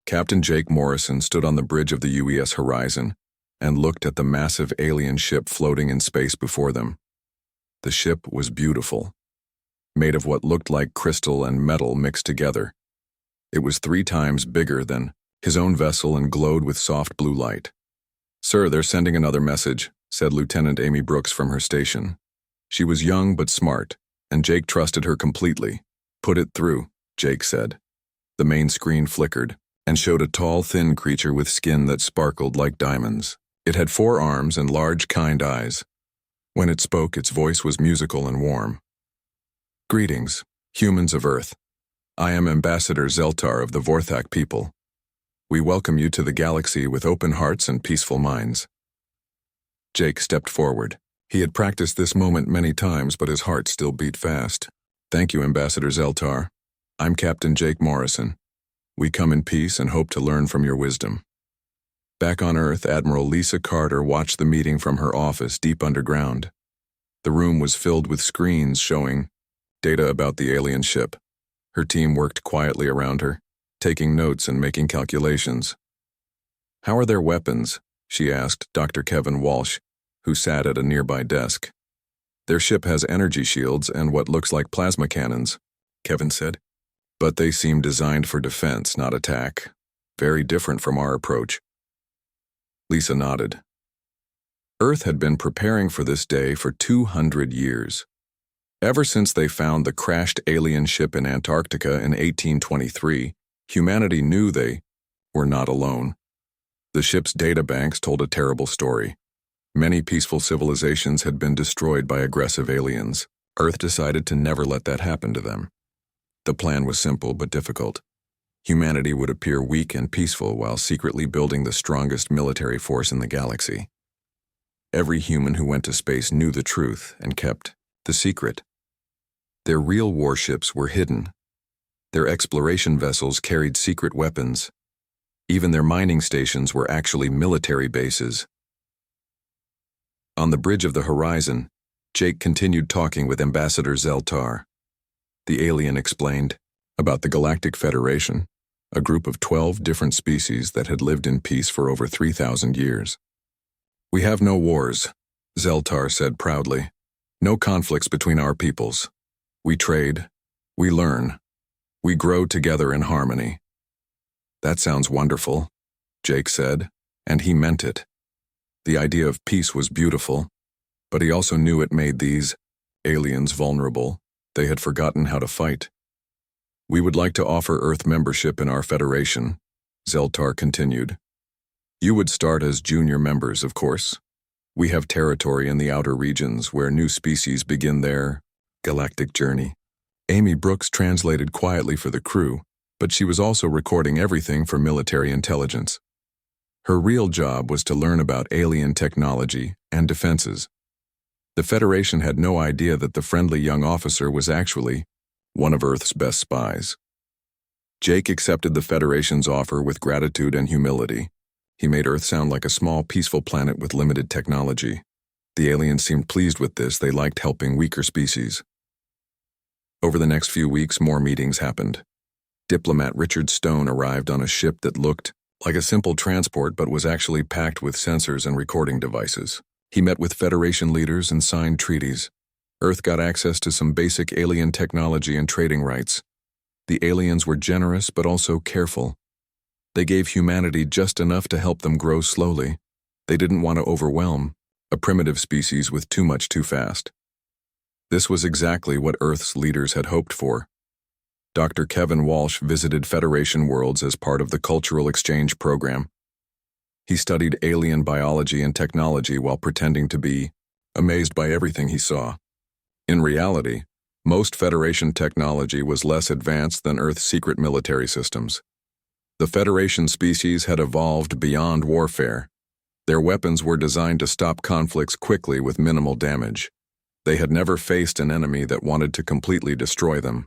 Captain Jake Morrison stood on the bridge of the UES Horizon and looked at the massive alien ship floating in space before them. The ship was beautiful, made of what looked like crystal and metal mixed together. It was 3 times bigger than his own vessel and glowed with soft blue light. "Sir, they're sending another message," said Lieutenant Amy Brooks from her station. She was young but smart, and Jake trusted her completely. "Put it through," Jake said. The main screen flickered and showed a tall, thin creature with skin that sparkled like diamonds. It had 4 arms and large, kind eyes. When it spoke, its voice was musical and warm. "Greetings, humans of Earth. I am Ambassador Zeltar of the Vorthak people. We welcome you to the galaxy with open hearts and peaceful minds." Jake stepped forward. He had practiced this moment many times, but his heart still beat fast. "Thank you, Ambassador Zeltar. I'm Captain Jake Morrison. We come in peace and hope to learn from your wisdom." Back on Earth, Admiral Lisa Carter watched the meeting from her office deep underground. The room was filled with screens showing data about the alien ship. Her team worked quietly around her, taking notes and making calculations. "How are their weapons?" she asked Dr. Kevin Walsh, who sat at a nearby desk. "Their ship has energy shields and what looks like plasma cannons," Kevin said. "But they seem designed for defense, not attack. Very different from our approach." Lisa nodded. Earth had been preparing for this day for 200 years. Ever since they found the crashed alien ship in Antarctica in 1823, humanity knew they were not alone. The ship's databanks told a terrible story. Many peaceful civilizations had been destroyed by aggressive aliens. Earth decided to never let that happen to them. The plan was simple but difficult. Humanity would appear weak and peaceful while secretly building the strongest military force in the galaxy. Every human who went to space knew the truth and kept the secret. Their real warships were hidden. Their exploration vessels carried secret weapons. Even their mining stations were actually military bases. On the bridge of the Horizon, Jake continued talking with Ambassador Zeltar. The alien explained about the Galactic Federation, a group of 12 different species that had lived in peace for over 3,000 years. "We have no wars," Zeltar said proudly. "No conflicts between our peoples. We trade, we learn, we grow together in harmony." "That sounds wonderful," Jake said, and he meant it. The idea of peace was beautiful, but he also knew it made these aliens vulnerable. They had forgotten how to fight. "We would like to offer Earth membership in our federation," Zeltar continued. "You would start as junior members, of course. We have territory in the outer regions where new species begin their galactic journey." Amy Brooks translated quietly for the crew, but she was also recording everything for military intelligence. Her real job was to learn about alien technology and defenses. The Federation had no idea that the friendly young officer was actually one of Earth's best spies. Jake accepted the Federation's offer with gratitude and humility. He made Earth sound like a small, peaceful planet with limited technology. The aliens seemed pleased with this. They liked helping weaker species. Over the next few weeks, more meetings happened. Diplomat Richard Stone arrived on a ship that looked like a simple transport but was actually packed with sensors and recording devices. He met with Federation leaders and signed treaties. Earth got access to some basic alien technology and trading rights. The aliens were generous but also careful. They gave humanity just enough to help them grow slowly. They didn't want to overwhelm a primitive species with too much too fast. This was exactly what Earth's leaders had hoped for. Dr. Kevin Walsh visited Federation worlds as part of the Cultural Exchange Program. He studied alien biology and technology while pretending to be amazed by everything he saw. In reality, most Federation technology was less advanced than Earth's secret military systems. The Federation species had evolved beyond warfare. Their weapons were designed to stop conflicts quickly with minimal damage. They had never faced an enemy that wanted to completely destroy them.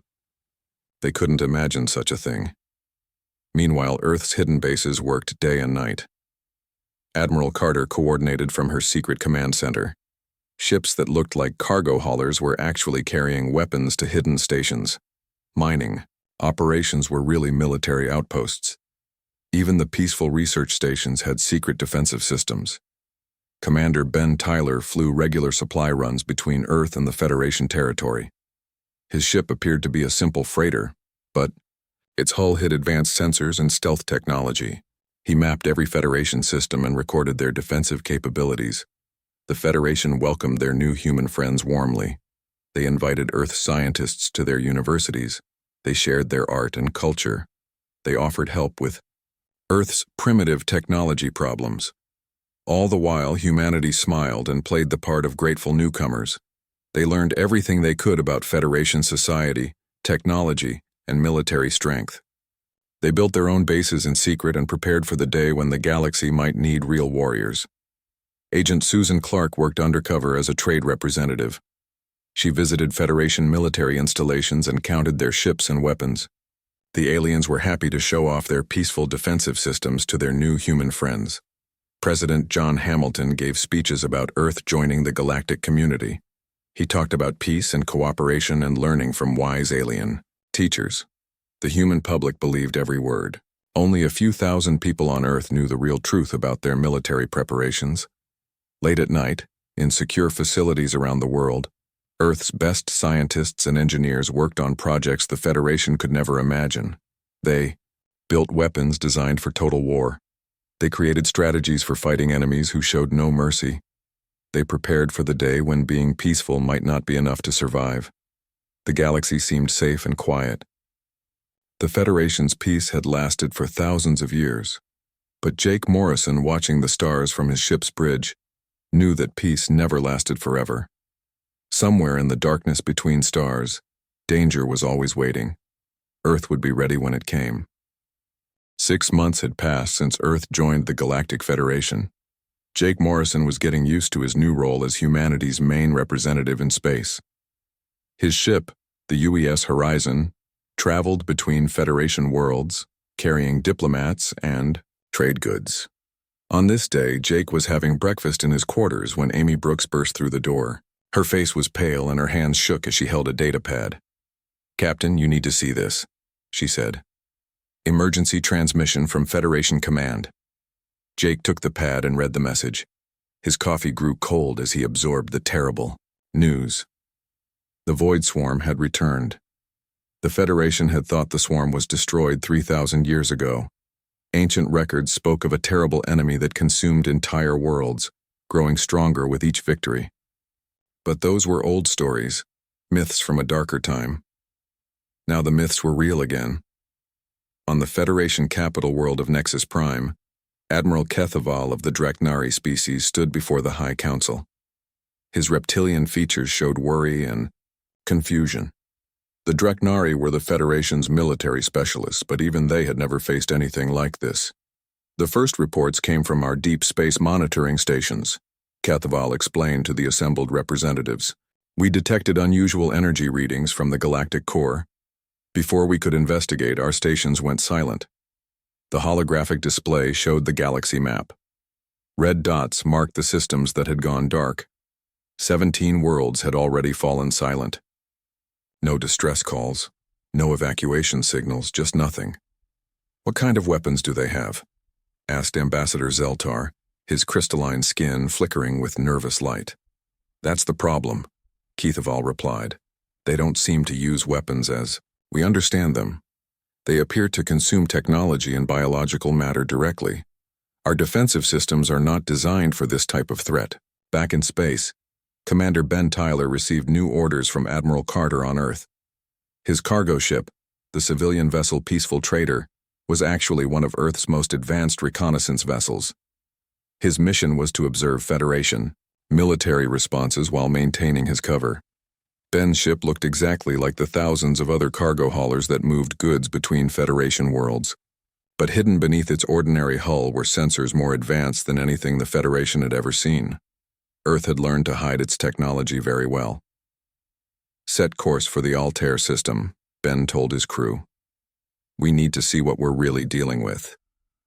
They couldn't imagine such a thing. Meanwhile, Earth's hidden bases worked day and night. Admiral Carter coordinated from her secret command center. Ships that looked like cargo haulers were actually carrying weapons to hidden stations. Mining operations were really military outposts. Even the peaceful research stations had secret defensive systems. Commander Ben Tyler flew regular supply runs between Earth and the Federation territory. His ship appeared to be a simple freighter, but its hull hid advanced sensors and stealth technology. He mapped every Federation system and recorded their defensive capabilities. The Federation welcomed their new human friends warmly. They invited Earth scientists to their universities. They shared their art and culture. They offered help with Earth's primitive technology problems. All the while, humanity smiled and played the part of grateful newcomers. They learned everything they could about Federation society, technology, and military strength. They built their own bases in secret and prepared for the day when the galaxy might need real warriors. Agent Susan Clark worked undercover as a trade representative. She visited Federation military installations and counted their ships and weapons. The aliens were happy to show off their peaceful defensive systems to their new human friends. President John Hamilton gave speeches about Earth joining the galactic community. He talked about peace and cooperation and learning from wise alien teachers. The human public believed every word. Only a few thousand people on Earth knew the real truth about their military preparations. Late at night, in secure facilities around the world, Earth's best scientists and engineers worked on projects the Federation could never imagine. They built weapons designed for total war. They created strategies for fighting enemies who showed no mercy. They prepared for the day when being peaceful might not be enough to survive. The galaxy seemed safe and quiet. The Federation's peace had lasted for thousands of years. But Jake Morrison, watching the stars from his ship's bridge, knew that peace never lasted forever. Somewhere in the darkness between stars, danger was always waiting. Earth would be ready when it came. 6 months had passed since Earth joined the Galactic Federation. Jake Morrison was getting used to his new role as humanity's main representative in space. His ship, the UES Horizon, traveled between Federation worlds, carrying diplomats and trade goods. On this day, Jake was having breakfast in his quarters when Amy Brooks burst through the door. Her face was pale and her hands shook as she held a datapad. "Captain, you need to see this," she said. "Emergency transmission from Federation Command." Jake took the pad and read the message. His coffee grew cold as he absorbed the terrible news. The Void Swarm had returned. The Federation had thought the swarm was destroyed 3,000 years ago. Ancient records spoke of a terrible enemy that consumed entire worlds, growing stronger with each victory. But those were old stories, myths from a darker time. Now the myths were real again. On the Federation capital world of Nexus Prime, Admiral Kethaval of the Draknari species stood before the High Council. His reptilian features showed worry and confusion. The Draknari were the Federation's military specialists, but even they had never faced anything like this. "The first reports came from our deep space monitoring stations," Kethaval explained to the assembled representatives. "We detected unusual energy readings from the galactic core. Before we could investigate, our stations went silent. The holographic display showed the galaxy map. Red dots marked the systems that had gone dark. 17 worlds had already fallen silent. No distress calls, no evacuation signals, just nothing." "What kind of weapons do they have?" asked Ambassador Zeltar, his crystalline skin flickering with nervous light. "That's the problem," Kethaval replied. "They don't seem to use weapons as we understand them. They appear to consume technology and biological matter directly. Our defensive systems are not designed for this type of threat." Back in space, Commander Ben Tyler received new orders from Admiral Carter on Earth. His cargo ship, the civilian vessel Peaceful Trader, was actually one of Earth's most advanced reconnaissance vessels. His mission was to observe Federation military responses while maintaining his cover. Ben's ship looked exactly like the thousands of other cargo haulers that moved goods between Federation worlds. But hidden beneath its ordinary hull were sensors more advanced than anything the Federation had ever seen. Earth had learned to hide its technology very well. "Set course for the Altair system," Ben told his crew. "We need to see what we're really dealing with."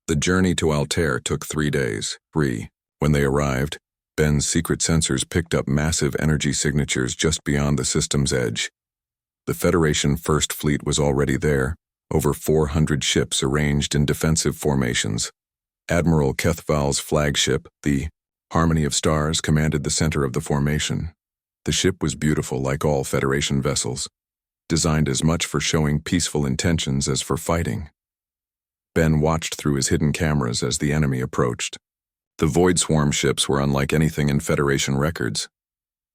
The journey to Altair took 3 days. When they arrived, Ben's secret sensors picked up massive energy signatures just beyond the system's edge. The Federation First Fleet was already there, over 400 ships arranged in defensive formations. Admiral Kethval's flagship, the Harmony of Stars, commanded the center of the formation. The ship was beautiful like all Federation vessels, designed as much for showing peaceful intentions as for fighting. Ben watched through his hidden cameras as the enemy approached. The Void Swarm ships were unlike anything in Federation records.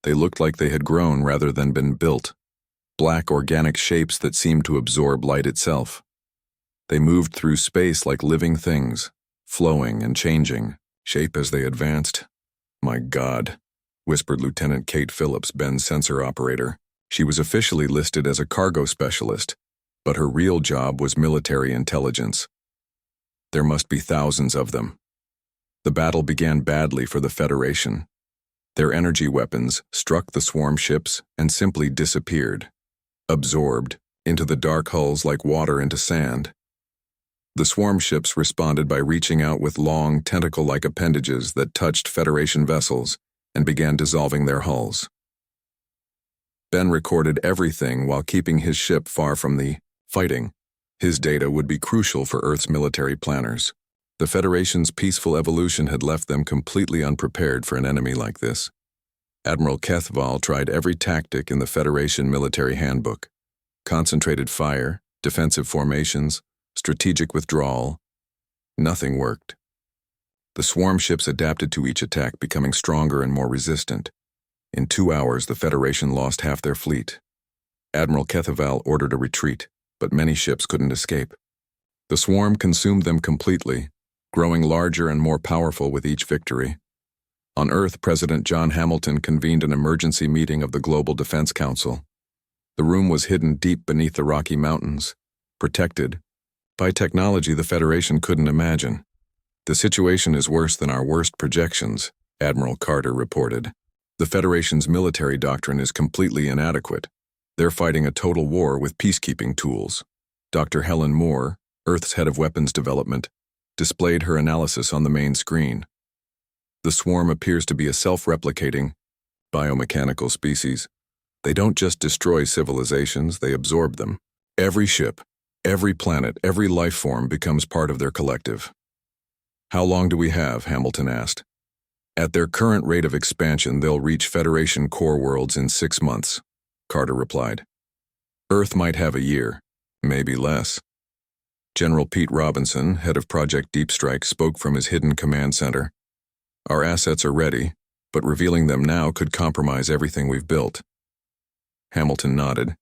They looked like they had grown rather than been built, black organic shapes that seemed to absorb light itself. They moved through space like living things, flowing and changing, shape as they advanced. "My God," whispered Lieutenant Kate Phillips, Ben's sensor operator. She was officially listed as a cargo specialist, but her real job was military intelligence. There must be thousands of them. The battle began badly for the Federation. Their energy weapons struck the swarm ships and simply disappeared, absorbed into the dark hulls like water into sand. The swarm ships responded by reaching out with long, tentacle-like appendages that touched Federation vessels and began dissolving their hulls. Ben recorded everything while keeping his ship far from the fighting. His data would be crucial for Earth's military planners. The Federation's peaceful evolution had left them completely unprepared for an enemy like this. Admiral Kethval tried every tactic in the Federation military handbook: concentrated fire, defensive formations, strategic withdrawal. Nothing worked. The swarm ships adapted to each attack, becoming stronger and more resistant. In 2 hours, the Federation lost half their fleet. Admiral Kethval ordered a retreat, but many ships couldn't escape. The swarm consumed them completely, growing larger and more powerful with each victory. On Earth, President John Hamilton convened an emergency meeting of the Global Defense Council. The room was hidden deep beneath the Rocky Mountains, protected by technology the Federation couldn't imagine. "The situation is worse than our worst projections," Admiral Carter reported. "The Federation's military doctrine is completely inadequate. They're fighting a total war with peacekeeping tools." Dr. Helen Moore, Earth's head of weapons development, displayed her analysis on the main screen. "The swarm appears to be a self-replicating, biomechanical species. They don't just destroy civilizations, they absorb them. Every ship, every planet, every life form becomes part of their collective." "How long do we have?" Hamilton asked. "At their current rate of expansion, they'll reach Federation core worlds in 6 months," Carter replied. "Earth might have a year, maybe less." General Pete Robinson, head of Project Deep Strike, spoke from his hidden command center. "Our assets are ready, but revealing them now could compromise everything we've built." Hamilton nodded.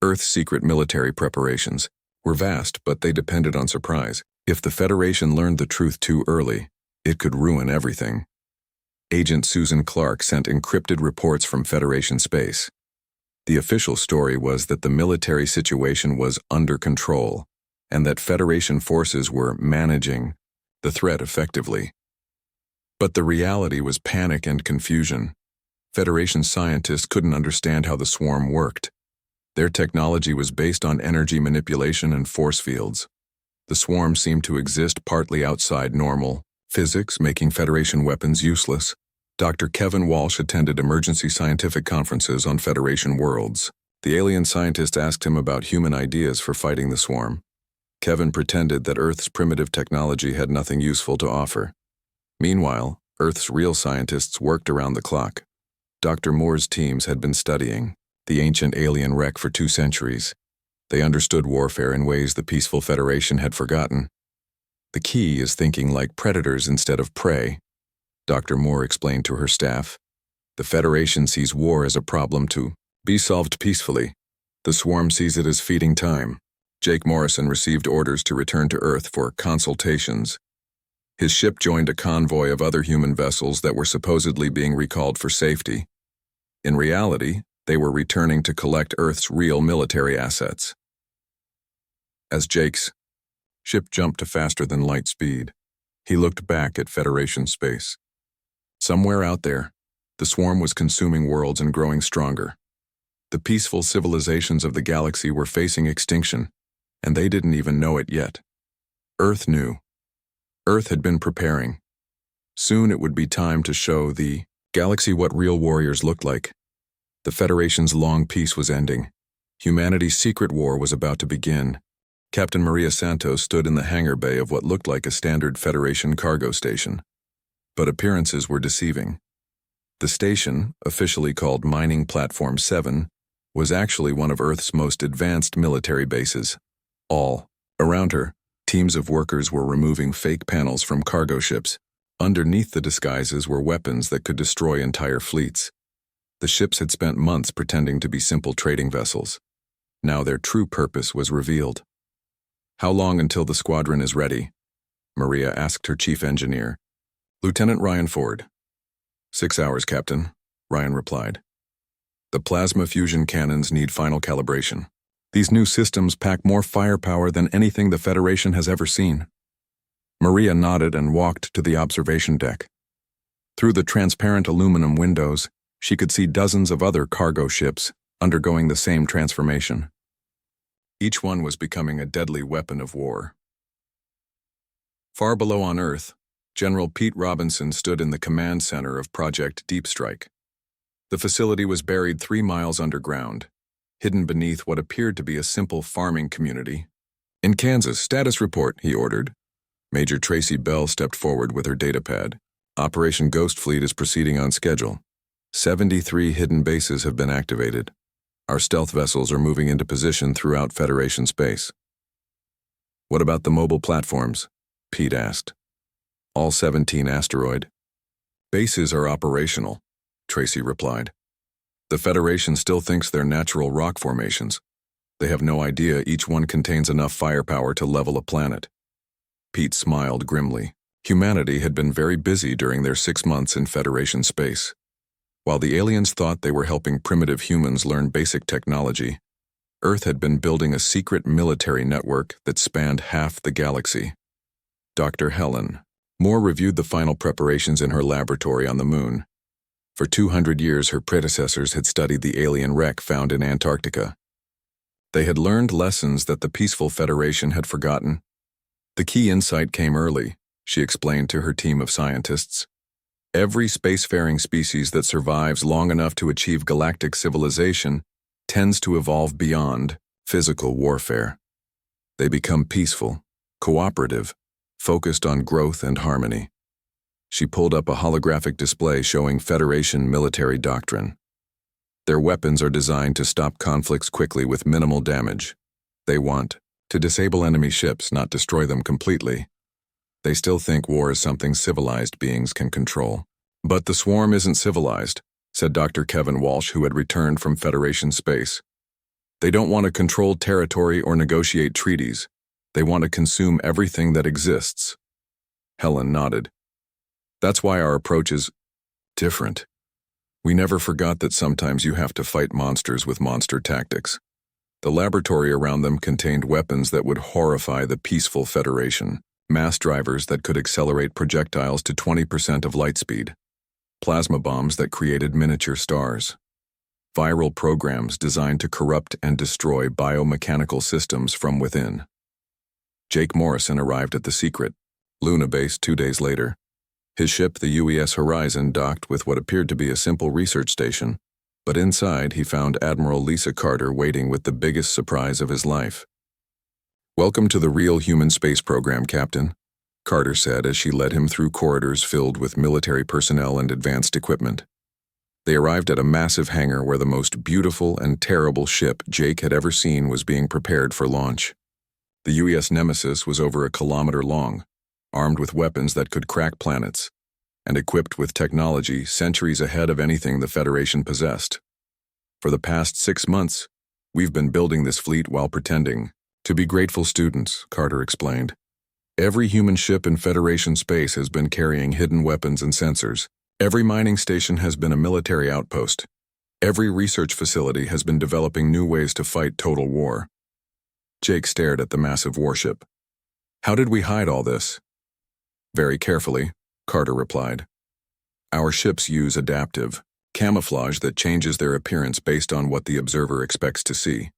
Earth's secret military preparations were vast, but they depended on surprise. If the Federation learned the truth too early, it could ruin everything. Agent Susan Clark sent encrypted reports from Federation space. The official story was that the military situation was under control, and that Federation forces were managing the threat effectively. But the reality was panic and confusion. Federation scientists couldn't understand how the swarm worked. Their technology was based on energy manipulation and force fields. The swarm seemed to exist partly outside normal physics, making Federation weapons useless. Dr. Kevin Walsh attended emergency scientific conferences on Federation worlds. The alien scientist asked him about human ideas for fighting the swarm. Kevin pretended that Earth's primitive technology had nothing useful to offer. Meanwhile, Earth's real scientists worked around the clock. Dr. Moore's teams had been studying the ancient alien wreck for 2 centuries. They understood warfare in ways the peaceful Federation had forgotten. "The key is thinking like predators instead of prey," Dr. Moore explained to her staff. "The Federation sees war as a problem to be solved peacefully. The swarm sees it as feeding time." Jake Morrison received orders to return to Earth for consultations. His ship joined a convoy of other human vessels that were supposedly being recalled for safety. In reality, they were returning to collect Earth's real military assets. As Jake's ship jumped to faster-than-light speed, he looked back at Federation space. Somewhere out there, the swarm was consuming worlds and growing stronger. The peaceful civilizations of the galaxy were facing extinction, and they didn't even know it yet. Earth knew. Earth had been preparing. Soon it would be time to show the galaxy what real warriors looked like. The Federation's long peace was ending. Humanity's secret war was about to begin. Captain Maria Santos stood in the hangar bay of what looked like a standard Federation cargo station. But appearances were deceiving. The station, officially called Mining Platform 7, was actually one of Earth's most advanced military bases. All around her, teams of workers were removing fake panels from cargo ships. Underneath the disguises were weapons that could destroy entire fleets. The ships had spent months pretending to be simple trading vessels. Now their true purpose was revealed. "How long until the squadron is ready?" Maria asked her chief engineer, Lieutenant Ryan Ford. 6 hours, Captain, Ryan replied. The plasma fusion cannons need final calibration. These new systems pack more firepower than anything the Federation has ever seen. Maria nodded and walked to the observation deck. Through the transparent aluminum windows, she could see dozens of other cargo ships undergoing the same transformation. Each one was becoming a deadly weapon of war. Far below on Earth, General Pete Robinson stood in the command center of Project Deep Strike. The facility was buried 3 miles underground, hidden beneath what appeared to be a simple farming community. "In Kansas, status report," he ordered. Major Tracy Bell stepped forward with her datapad. "Operation Ghost Fleet is proceeding on schedule. 73 hidden bases have been activated. Our stealth vessels are moving into position throughout Federation space." "What about the mobile platforms?" Pete asked. "All 17 asteroid bases are operational," Tracy replied. "The Federation still thinks they're natural rock formations. They have no idea each one contains enough firepower to level a planet." Pete smiled grimly. Humanity had been very busy during their 6 months in Federation space. While the aliens thought they were helping primitive humans learn basic technology, Earth had been building a secret military network that spanned half the galaxy. Dr. Helen Moore reviewed the final preparations in her laboratory on the Moon. For 200 years, her predecessors had studied the alien wreck found in Antarctica. They had learned lessons that the peaceful Federation had forgotten. The key insight came early, she explained to her team of scientists. Every spacefaring species that survives long enough to achieve galactic civilization tends to evolve beyond physical warfare. They become peaceful, cooperative, focused on growth and harmony. She pulled up a holographic display showing Federation military doctrine. Their weapons are designed to stop conflicts quickly with minimal damage. They want to disable enemy ships, not destroy them completely. They still think war is something civilized beings can control. "But the swarm isn't civilized," said Dr. Kevin Walsh, who had returned from Federation space. "They don't want to control territory or negotiate treaties. They want to consume everything that exists." Helen nodded. "That's why our approach is different. We never forgot that sometimes you have to fight monsters with monster tactics." The laboratory around them contained weapons that would horrify the peaceful Federation. Mass drivers that could accelerate projectiles to 20% of light speed. Plasma bombs that created miniature stars. Viral programs designed to corrupt and destroy biomechanical systems from within. Jake Morrison arrived at the secret Luna base 2 days later. His ship, the UES Horizon, docked with what appeared to be a simple research station, but inside he found Admiral Lisa Carter waiting with the biggest surprise of his life. "Welcome to the real human space program, Captain," Carter said as she led him through corridors filled with military personnel and advanced equipment. They arrived at a massive hangar where the most beautiful and terrible ship Jake had ever seen was being prepared for launch. The UES Nemesis was over 1 kilometer long, armed with weapons that could crack planets, and equipped with technology centuries ahead of anything the Federation possessed. "For the past 6 months, we've been building this fleet while pretending to be grateful students," Carter explained. "Every human ship in Federation space has been carrying hidden weapons and sensors. Every mining station has been a military outpost. Every research facility has been developing new ways to fight total war." Jake stared at the massive warship. "How did we hide all this?" "Very carefully," Carter replied. "Our ships use adaptive camouflage that changes their appearance based on what the observer expects to see.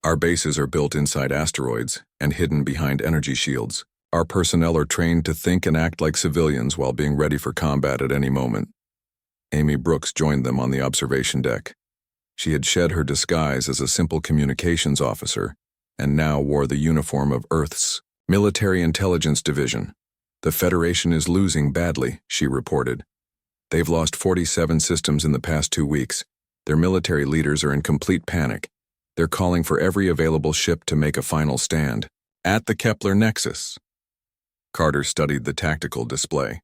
Our bases are built inside asteroids and hidden behind energy shields. Our personnel are trained to think and act like civilians while being ready for combat at any moment." Amy Brooks joined them on the observation deck. She had shed her disguise as a simple communications officer and now wore the uniform of Earth's Military Intelligence Division. "The Federation is losing badly," she reported. "They've lost 47 systems in the past 2 weeks. Their military leaders are in complete panic. They're calling for every available ship to make a final stand." At the Kepler Nexus. Carter studied the tactical display.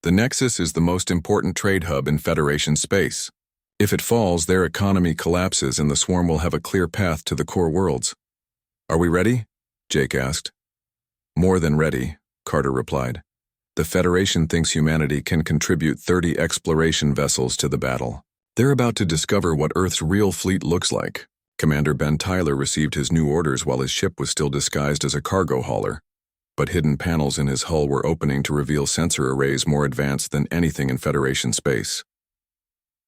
The Nexus is the most important trade hub in Federation space. If it falls, their economy collapses and the swarm will have a clear path to the core worlds. "Are we ready?" Jake asked. "More than ready," Carter replied. "The Federation thinks humanity can contribute 30 exploration vessels to the battle. They're about to discover what Earth's real fleet looks like." Commander Ben Tyler received his new orders while his ship was still disguised as a cargo hauler, but hidden panels in his hull were opening to reveal sensor arrays more advanced than anything in Federation space.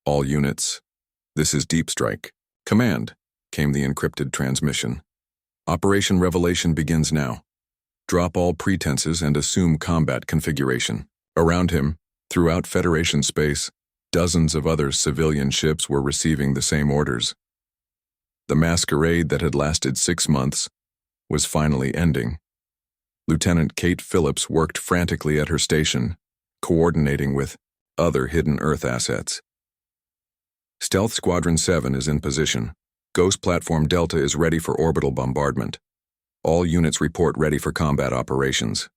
"All units, this is Deep Strike. Command," came the encrypted transmission. "Operation Revelation begins now. Drop all pretenses and assume combat configuration." Around him, throughout Federation space, dozens of other civilian ships were receiving the same orders. The masquerade that had lasted 6 months was finally ending. Lieutenant Kate Phillips worked frantically at her station, coordinating with other hidden Earth assets. "Stealth Squadron 7 is in position. Ghost Platform Delta is ready for orbital bombardment. All units report ready for combat operations."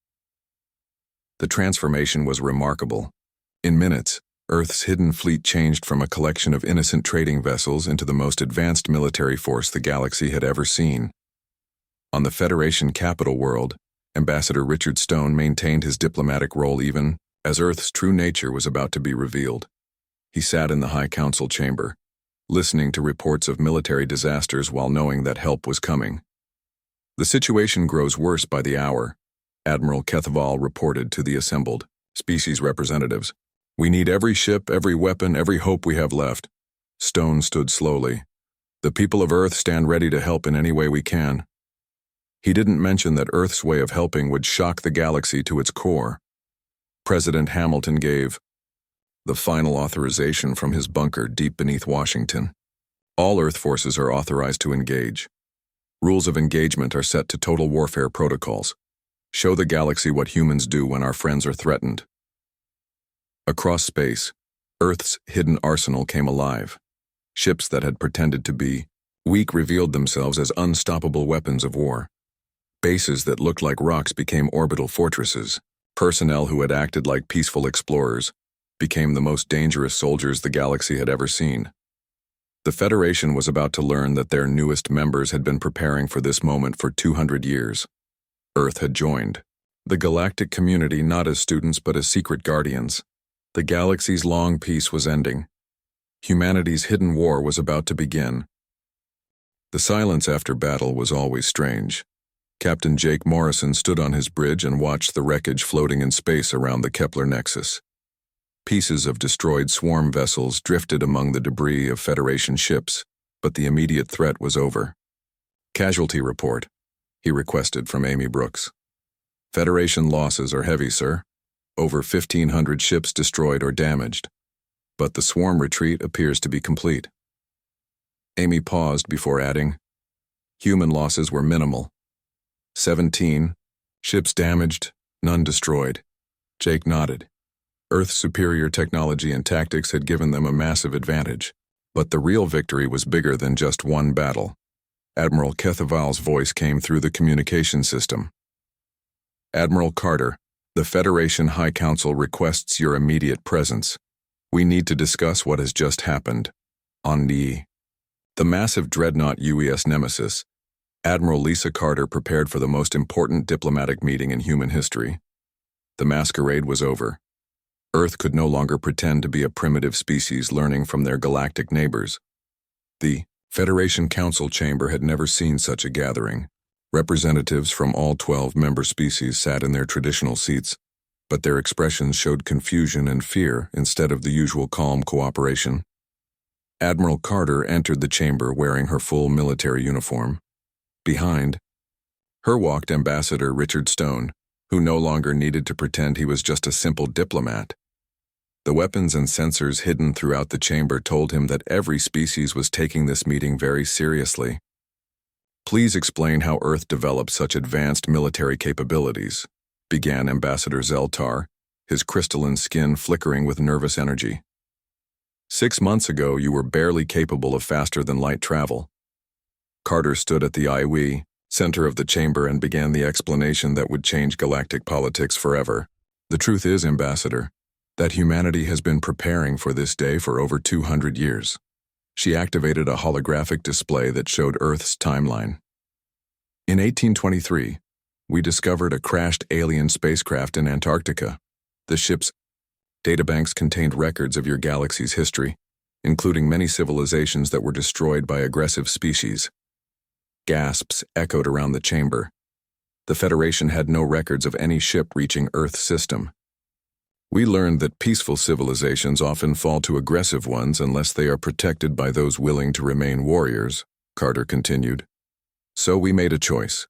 The transformation was remarkable. In minutes, Earth's hidden fleet changed from a collection of innocent trading vessels into the most advanced military force the galaxy had ever seen. On the Federation capital world, Ambassador Richard Stone maintained his diplomatic role even as Earth's true nature was about to be revealed. He sat in the High Council chamber, listening to reports of military disasters while knowing that help was coming. "The situation grows worse by the hour," Admiral Kethval reported to the assembled species representatives. "We need every ship, every weapon, every hope we have left." Stone stood slowly. "The people of Earth stand ready to help in any way we can." He didn't mention that Earth's way of helping would shock the galaxy to its core. President Hamilton gave the final authorization from his bunker deep beneath Washington. All Earth forces are authorized to engage. Rules of engagement are set to total warfare protocols. Show the galaxy what humans do when our friends are threatened. Across space, Earth's hidden arsenal came alive. Ships that had pretended to be weak revealed themselves as unstoppable weapons of war. Bases that looked like rocks became orbital fortresses. Personnel who had acted like peaceful explorers became the most dangerous soldiers the galaxy had ever seen. The Federation was about to learn that their newest members had been preparing for this moment for 200 years. Earth had joined the galactic community not as students but as secret guardians. The galaxy's long peace was ending. Humanity's hidden war was about to begin. The silence after battle was always strange. Captain Jake Morrison stood on his bridge and watched the wreckage floating in space around the Kepler Nexus. Pieces of destroyed swarm vessels drifted among the debris of Federation ships, but the immediate threat was over. "Casualty report," he requested from Amy Brooks. "Federation losses are heavy, sir. Over 1,500 ships destroyed or damaged, but the swarm retreat appears to be complete." Amy paused before adding, "Human losses were minimal. 17 ships damaged, none destroyed." Jake nodded. Earth's superior technology and tactics had given them a massive advantage, but the real victory was bigger than just one battle. Admiral Kethval's voice came through the communication system. "Admiral Carter, the Federation High Council requests your immediate presence. We need to discuss what has just happened on the massive dreadnought UES Nemesis." Admiral Lisa Carter prepared for the most important diplomatic meeting in human history. The masquerade was over. Earth could no longer pretend to be a primitive species learning from their galactic neighbors. The Federation Council chamber had never seen such a gathering. Representatives from all 12 member species sat in their traditional seats, but their expressions showed confusion and fear instead of the usual calm cooperation. Admiral Carter entered the chamber wearing her full military uniform. Behind her walked Ambassador Richard Stone, who no longer needed to pretend he was just a simple diplomat. The weapons and sensors hidden throughout the chamber told him that every species was taking this meeting very seriously. Please explain how Earth developed such advanced military capabilities, began Ambassador Zeltar, his crystalline skin flickering with nervous energy. 6 months ago, you were barely capable of faster-than-light travel. Carter stood at the IW center of the chamber and began the explanation that would change galactic politics forever. The truth is, Ambassador, that humanity has been preparing for this day for over 200 years. She activated a holographic display that showed Earth's timeline. In 1823, we discovered a crashed alien spacecraft in Antarctica. The ship's databanks contained records of your galaxy's history, including many civilizations that were destroyed by aggressive species. Gasps echoed around the chamber. The Federation had no records of any ship reaching Earth's system. We learned that peaceful civilizations often fall to aggressive ones unless they are protected by those willing to remain warriors, Carter continued. So we made a choice.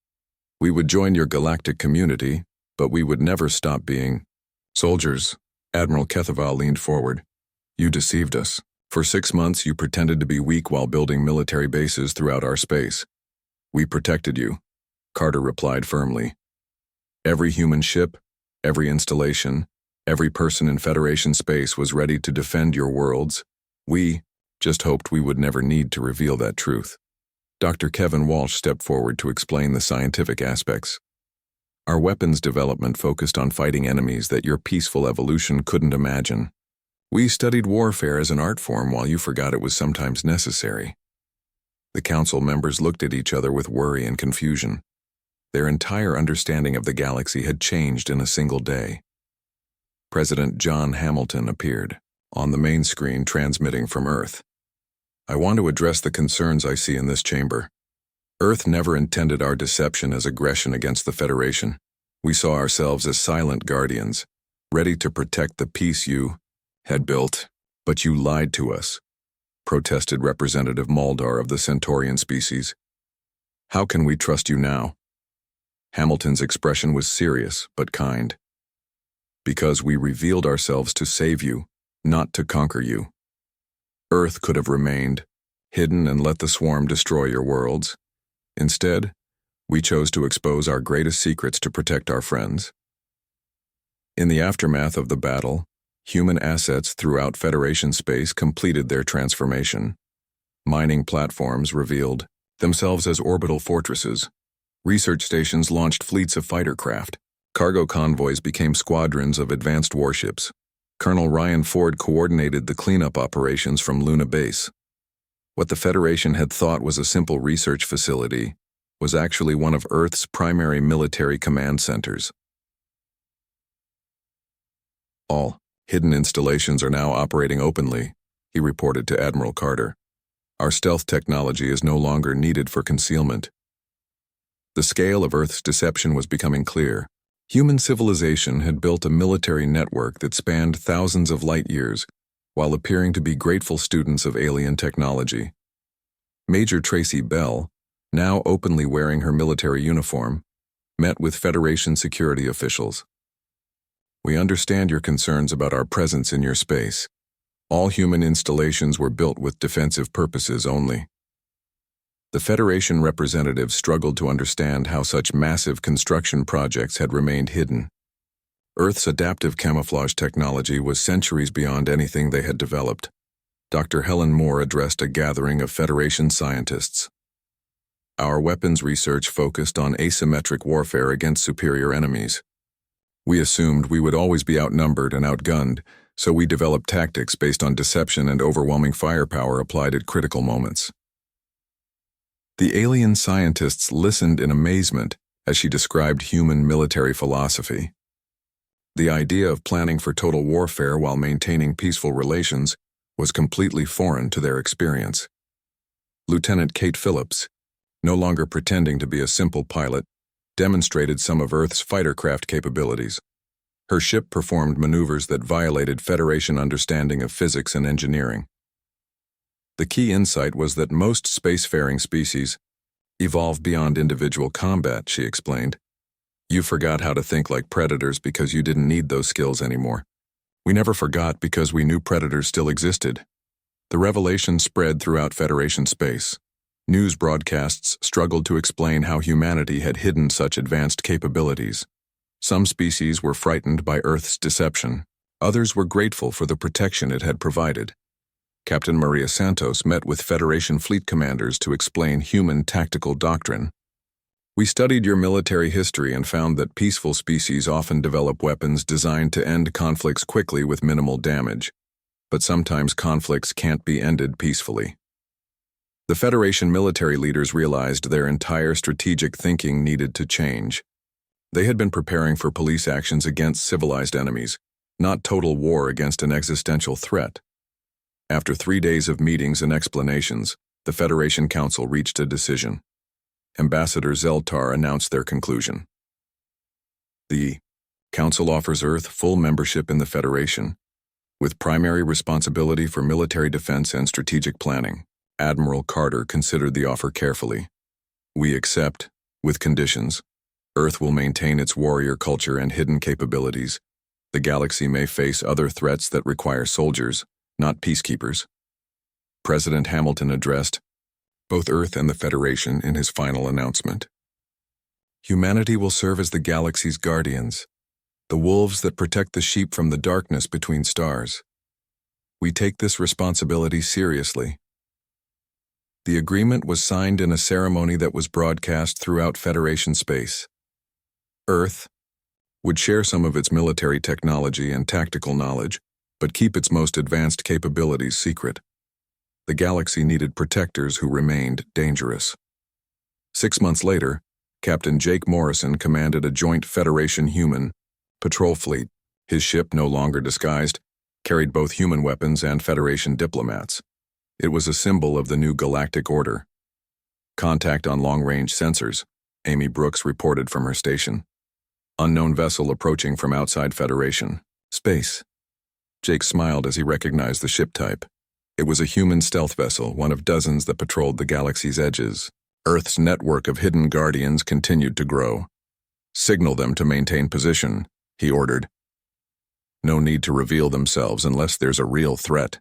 We would join your galactic community, but we would never stop being soldiers. Admiral Kethaval leaned forward. You deceived us. For 6 months, you pretended to be weak while building military bases throughout our space. We protected you, Carter replied firmly. Every human ship, every installation, every person in Federation space was ready to defend your worlds. We just hoped we would never need to reveal that truth. Dr. Kevin Walsh stepped forward to explain the scientific aspects. Our weapons development focused on fighting enemies that your peaceful evolution couldn't imagine. We studied warfare as an art form while you forgot it was sometimes necessary. The council members looked at each other with worry and confusion. Their entire understanding of the galaxy had changed in a single day. President John Hamilton appeared, on the main screen transmitting from Earth. I want to address the concerns I see in this chamber. Earth never intended our deception as aggression against the Federation. We saw ourselves as silent guardians, ready to protect the peace you had built, but you lied to us, protested Representative Maldar of the Centaurian species. How can we trust you now? Hamilton's expression was serious but kind. Because we revealed ourselves to save you, not to conquer you. Earth could have remained, hidden and let the swarm destroy your worlds. Instead, we chose to expose our greatest secrets to protect our friends. In the aftermath of the battle, human assets throughout Federation space completed their transformation. Mining platforms revealed themselves as orbital fortresses. Research stations launched fleets of fighter craft. Cargo convoys became squadrons of advanced warships. Colonel Ryan Ford coordinated the cleanup operations from Luna Base. What the Federation had thought was a simple research facility was actually one of Earth's primary military command centers. All hidden installations are now operating openly, he reported to Admiral Carter. Our stealth technology is no longer needed for concealment. The scale of Earth's deception was becoming clear. Human civilization had built a military network that spanned thousands of light years, while appearing to be grateful students of alien technology. Major Tracy Bell, now openly wearing her military uniform, met with Federation security officials. We understand your concerns about our presence in your space. All human installations were built with defensive purposes only. The Federation representatives struggled to understand how such massive construction projects had remained hidden. Earth's adaptive camouflage technology was centuries beyond anything they had developed. Dr. Helen Moore addressed a gathering of Federation scientists. Our weapons research focused on asymmetric warfare against superior enemies. We assumed we would always be outnumbered and outgunned, so we developed tactics based on deception and overwhelming firepower applied at critical moments. The alien scientists listened in amazement as she described human military philosophy. The idea of planning for total warfare while maintaining peaceful relations was completely foreign to their experience. Lieutenant Kate Phillips, no longer pretending to be a simple pilot, demonstrated some of Earth's fighter craft capabilities. Her ship performed maneuvers that violated Federation understanding of physics and engineering. The key insight was that most spacefaring species evolve beyond individual combat, she explained. You forgot how to think like predators because you didn't need those skills anymore. We never forgot because we knew predators still existed. The revelation spread throughout Federation space. News broadcasts struggled to explain how humanity had hidden such advanced capabilities. Some species were frightened by Earth's deception. Others were grateful for the protection it had provided. Captain Maria Santos met with Federation fleet commanders to explain human tactical doctrine. We studied your military history and found that peaceful species often develop weapons designed to end conflicts quickly with minimal damage. But sometimes conflicts can't be ended peacefully. The Federation military leaders realized their entire strategic thinking needed to change. They had been preparing for police actions against civilized enemies, not total war against an existential threat. After 3 days of meetings and explanations, the Federation Council reached a decision. Ambassador Zeltar announced their conclusion. The Council offers Earth full membership in the Federation, with primary responsibility for military defense and strategic planning. Admiral Carter considered the offer carefully. We accept, with conditions. Earth will maintain its warrior culture and hidden capabilities. The galaxy may face other threats that require soldiers, not peacekeepers. President Hamilton addressed both Earth and the Federation in his final announcement. Humanity will serve as the galaxy's guardians, the wolves that protect the sheep from the darkness between stars. We take this responsibility seriously. The agreement was signed in a ceremony that was broadcast throughout Federation space. Earth would share some of its military technology and tactical knowledge, but keep its most advanced capabilities secret. The galaxy needed protectors who remained dangerous. 6 months later, Captain Jake Morrison commanded a joint Federation human patrol fleet. His ship, no longer disguised, carried both human weapons and Federation diplomats. It was a symbol of the new galactic order. Contact on long-range sensors, Amy Brooks reported from her station. Unknown vessel approaching from outside Federation space. Jake smiled as he recognized the ship type. It was a human stealth vessel, one of dozens that patrolled the galaxy's edges. Earth's network of hidden guardians continued to grow. Signal them to maintain position, he ordered. No need to reveal themselves unless there's a real threat.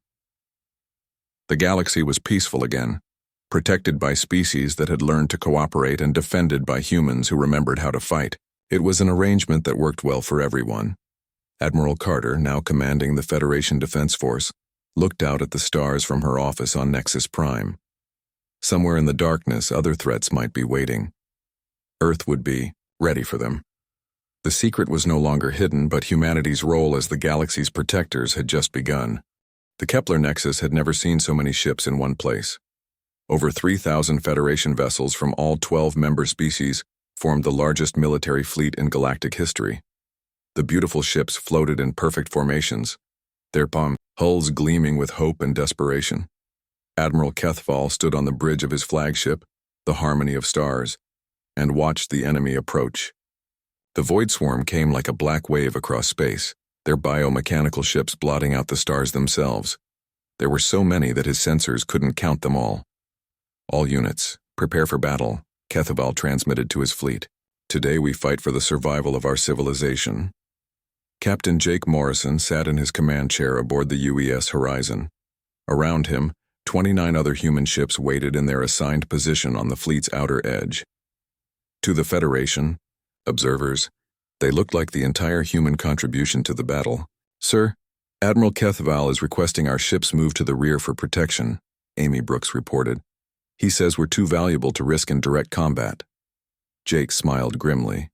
The galaxy was peaceful again, protected by species that had learned to cooperate and defended by humans who remembered how to fight. It was an arrangement that worked well for everyone. Admiral Carter, now commanding the Federation Defense Force, looked out at the stars from her office on Nexus Prime. Somewhere in the darkness, other threats might be waiting. Earth would be ready for them. The secret was no longer hidden, but humanity's role as the galaxy's protectors had just begun. The Kepler Nexus had never seen so many ships in one place. Over 3,000 Federation vessels from all 12 member species formed the largest military fleet in galactic history. The beautiful ships floated in perfect formations, their hulls gleaming with hope and desperation. Admiral Kethval stood on the bridge of his flagship, the Harmony of Stars, and watched the enemy approach. The Void Swarm came like a black wave across space, their biomechanical ships blotting out the stars themselves. There were so many that his sensors couldn't count them all. All units, prepare for battle, Kethval transmitted to his fleet. Today we fight for the survival of our civilization. Captain Jake Morrison sat in his command chair aboard the UES Horizon. Around him, 29 other human ships waited in their assigned position on the fleet's outer edge. To the Federation, observers, they looked like the entire human contribution to the battle. Sir, Admiral Kethval is requesting our ships move to the rear for protection, Amy Brooks reported. He says we're too valuable to risk in direct combat. Jake smiled grimly.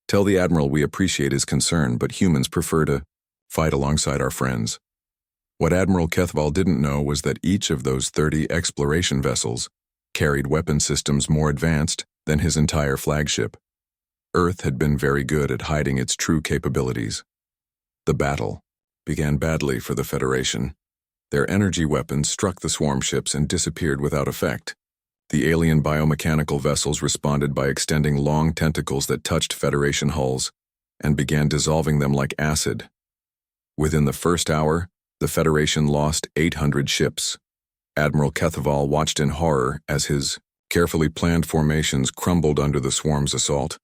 Tell the Admiral we appreciate his concern, but humans prefer to fight alongside our friends. What Admiral Kethval didn't know was that each of those 30 exploration vessels carried weapon systems more advanced than his entire flagship. Earth had been very good at hiding its true capabilities. The battle began badly for the Federation. Their energy weapons struck the swarm ships and disappeared without effect. The alien biomechanical vessels responded by extending long tentacles that touched Federation hulls and began dissolving them like acid. Within the first hour, the Federation lost 800 ships. Admiral Kethval watched in horror as his carefully planned formations crumbled under the swarm's assault.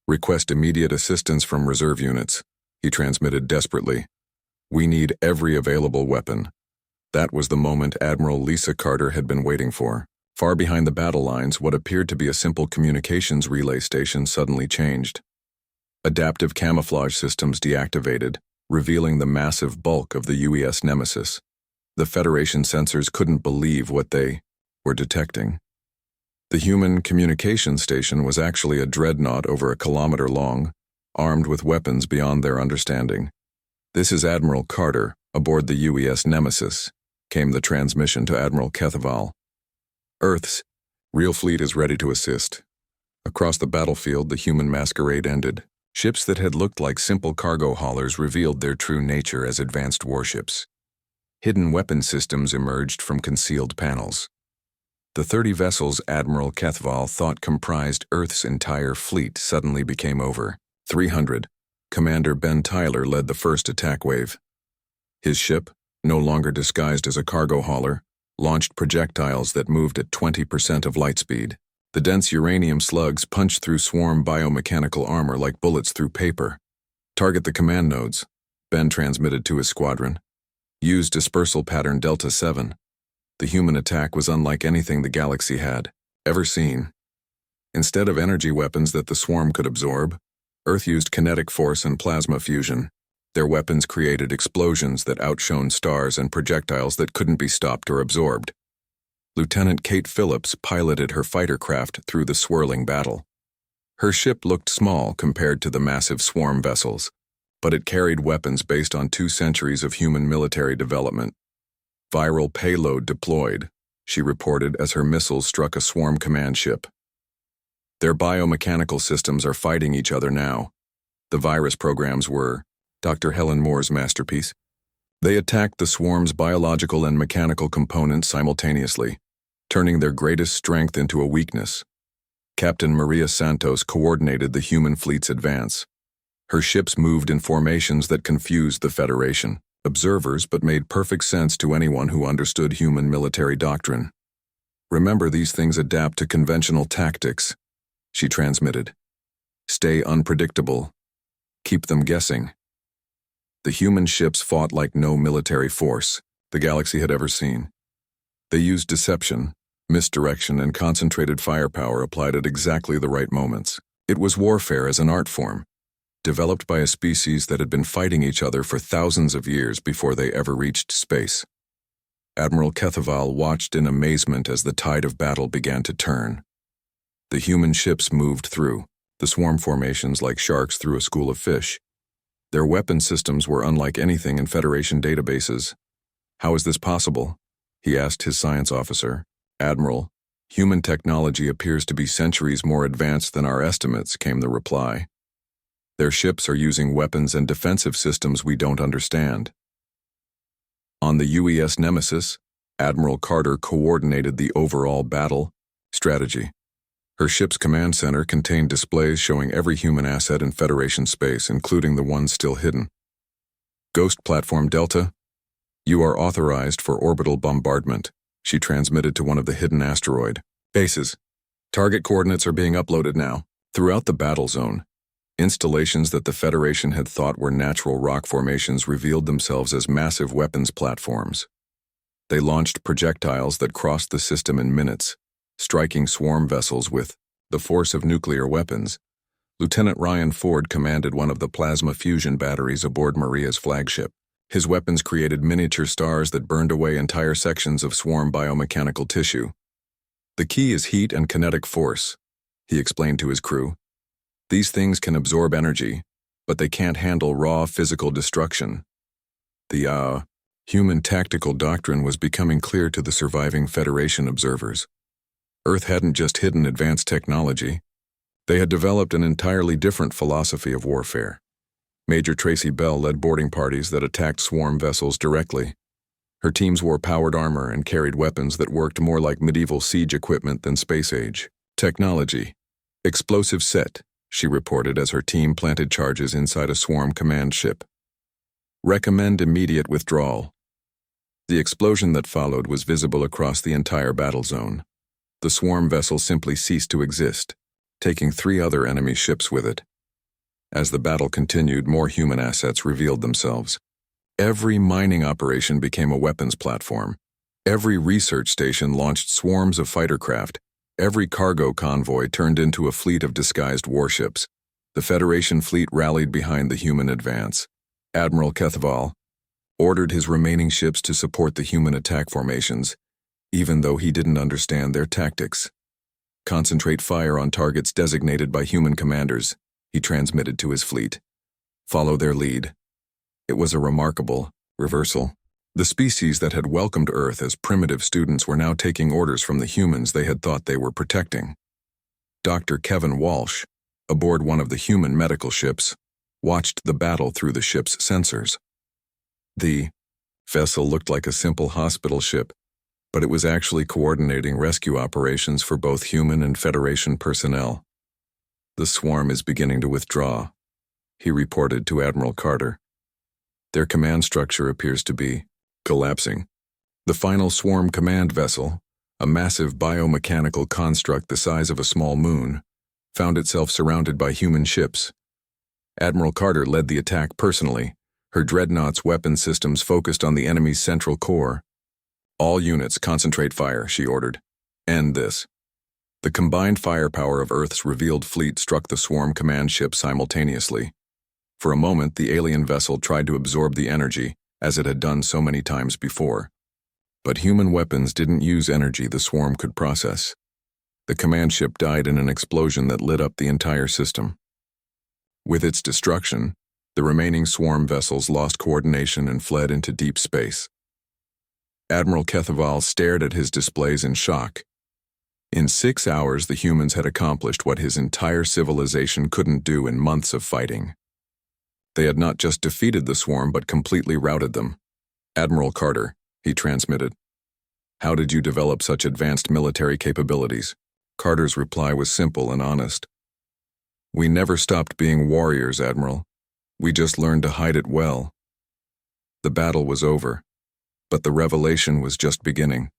Request immediate assistance from reserve units, he transmitted desperately. We need every available weapon. That was the moment Admiral Lisa Carter had been waiting for. Far behind the battle lines, what appeared to be a simple communications relay station suddenly changed. Adaptive camouflage systems deactivated, revealing the massive bulk of the UES Nemesis. The Federation sensors couldn't believe what they were detecting. The human communication station was actually a dreadnought over a kilometer long, armed with weapons beyond their understanding. "This is Admiral Carter, aboard the UES Nemesis," came the transmission to Admiral Kethaval. "Earth's real fleet is ready to assist." Across the battlefield, the human masquerade ended. Ships that had looked like simple cargo haulers revealed their true nature as advanced warships. Hidden weapon systems emerged from concealed panels. The 30 vessels Admiral Kethaval thought comprised Earth's entire fleet suddenly became over 300. Commander Ben Tyler led the first attack wave. His ship, no longer disguised as a cargo hauler, launched projectiles that moved at 20% of light speed. The dense uranium slugs punched through swarm biomechanical armor like bullets through paper. "Target the command nodes," Ben transmitted to his squadron. "Use dispersal pattern Delta 7. The human attack was unlike anything the galaxy had ever seen. Instead of energy weapons that the swarm could absorb, Earth used kinetic force and plasma fusion. Their weapons created explosions that outshone stars and projectiles that couldn't be stopped or absorbed. Lieutenant Kate Phillips piloted her fighter craft through the swirling battle. Her ship looked small compared to the massive swarm vessels, but it carried weapons based on 2 centuries of human military development. "Viral payload deployed," she reported as her missiles struck a swarm command ship. "Their biomechanical systems are fighting each other now." The virus programs were Dr. Helen Moore's masterpiece. They attacked the swarm's biological and mechanical components simultaneously, turning their greatest strength into a weakness. Captain Maria Santos coordinated the human fleet's advance. Her ships moved in formations that confused the Federation observers but made perfect sense to anyone who understood human military doctrine. "Remember, these things adapt to conventional tactics," she transmitted. "Stay unpredictable. Keep them guessing." The human ships fought like no military force the galaxy had ever seen. They used deception, misdirection, and concentrated firepower applied at exactly the right moments. It was warfare as an art form, developed by a species that had been fighting each other for thousands of years before they ever reached space. Admiral Kethaval watched in amazement as the tide of battle began to turn. The human ships moved through the swarm formations like sharks through a school of fish. Their weapon systems were unlike anything in Federation databases. "How is this possible?" he asked his science officer. "Admiral, human technology appears to be centuries more advanced than our estimates," came the reply. "Their ships are using weapons and defensive systems we don't understand." On the UES Nemesis, Admiral Carter coordinated the overall battle strategy. Her ship's command center contained displays showing every human asset in Federation space, including the ones still hidden. "Ghost Platform Delta, you are authorized for orbital bombardment," she transmitted to one of the hidden asteroid bases. "Target coordinates are being uploaded now." Throughout the battle zone, installations that the Federation had thought were natural rock formations revealed themselves as massive weapons platforms. They launched projectiles that crossed the system in minutes, striking swarm vessels with the force of nuclear weapons. Lieutenant Ryan Ford commanded one of the plasma fusion batteries aboard Maria's flagship. His weapons created miniature stars that burned away entire sections of swarm biomechanical tissue. "The key is heat and kinetic force," he explained to his crew. "These things can absorb energy, but they can't handle raw physical destruction." The human tactical doctrine was becoming clear to the surviving Federation observers. Earth hadn't just hidden advanced technology. They had developed an entirely different philosophy of warfare. Major Tracy Bell led boarding parties that attacked swarm vessels directly. Her teams wore powered armor and carried weapons that worked more like medieval siege equipment than space-age technology. "Explosive set," she reported as her team planted charges inside a swarm command ship. "Recommend immediate withdrawal." The explosion that followed was visible across the entire battle zone. The swarm vessel simply ceased to exist, taking 3 other enemy ships with it. As the battle continued, more human assets revealed themselves. Every mining operation became a weapons platform. Every research station launched swarms of fighter craft. Every cargo convoy turned into a fleet of disguised warships. The Federation fleet rallied behind the human advance. Admiral HFY ordered his remaining ships to support the human attack formations, even though he didn't understand their tactics. Concentrate fire on targets designated by human commanders, he transmitted to his fleet. Follow their lead. It was a remarkable reversal. The species that had welcomed Earth as primitive students were now taking orders from the humans they had thought they were protecting. Dr. Kevin Walsh, aboard one of the human medical ships, watched the battle through the ship's sensors. The vessel looked like a simple hospital ship, but it was actually coordinating rescue operations for both human and Federation personnel. The swarm is beginning to withdraw, he reported to Admiral Carter. Their command structure appears to be collapsing. The final swarm command vessel, a massive biomechanical construct the size of a small moon, found itself surrounded by human ships. Admiral Carter led the attack personally, her dreadnought's weapon systems focused on the enemy's central core. All units concentrate fire, she ordered. End this. The combined firepower of Earth's revealed fleet struck the swarm command ship simultaneously. For a moment, the alien vessel tried to absorb the energy, as it had done so many times before. But human weapons didn't use energy the swarm could process. The command ship died in an explosion that lit up the entire system. With its destruction, the remaining swarm vessels lost coordination and fled into deep space. Admiral HFY stared at his displays in shock. In 6 hours, the humans had accomplished what his entire civilization couldn't do in months of fighting. They had not just defeated the swarm but completely routed them. Admiral Carter, he transmitted. How did you develop such advanced military capabilities? Carter's reply was simple and honest. We never stopped being warriors, Admiral. We just learned to hide it well. The battle was over, but the revelation was just beginning.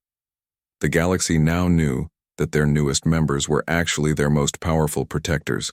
The galaxy now knew that their newest members were actually their most powerful protectors.